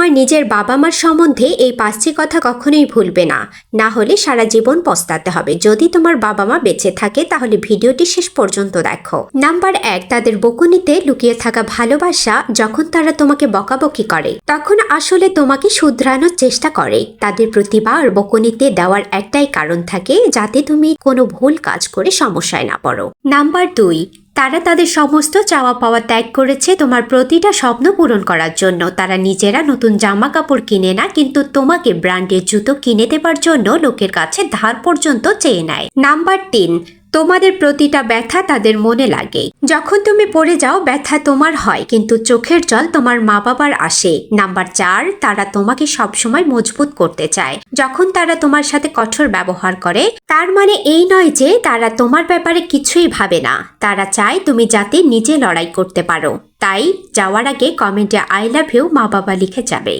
তোমার নিজের বাবা মার সম্বন্ধে এই 5টি কথা কখনোই ভুলবে না, না হলে সারা জীবন পস্তাতে হবে। যদি তোমার বাবা মা বেঁচে থাকে তাহলে ভিডিওটি শেষ পর্যন্ত দেখো। নাম্বার 1, তাদের বকুনিতে লুকিয়ে থাকা ভালোবাসা। যখন তারা তোমাকে বকাবকি করে তখন আসলে তোমাকে শুধরানোর চেষ্টা করে। তাদের প্রতিবার বকুনিতে দেওয়ার একটাই কারণ থাকে, যাতে তুমি কোনো ভুল কাজ করে সমস্যায় না পড়ো। নাম্বার 2, তারা তাদের সমস্ত চাওয়া পাওয়া ত্যাগ করেছে তোমার প্রতিটা স্বপ্ন পূরণ করার জন্য। তারা নিজেরা নতুন জামা কাপড় কিনে না, কিন্তু তোমাকে ব্র্যান্ডের জুতো কিনে দেবার জন্য লোকের কাছে ধার পর্যন্ত চেয়ে নেয়। নাম্বার 3, তোমাদের প্রতিটা ব্যথা তাদের মনে লাগে। যখন তুমি পড়ে যাও ব্যথা তোমার হয়, কিন্তু চোখের জল তোমার মা বাবার আসে। নাম্বার 4, তারা তোমাকে সবসময় মজবুত করতে চায়। যখন তারা তোমার সাথে কঠোর ব্যবহার করে তার মানে এই নয় যে তারা তোমার ব্যাপারে কিছুই ভাবে না। তারা চায় তুমি যাতে নিজে লড়াই করতে পারো। তাই যাওয়ার আগে কমেন্টে আই লাভ ইউ মা বাবা লিখে যাবে।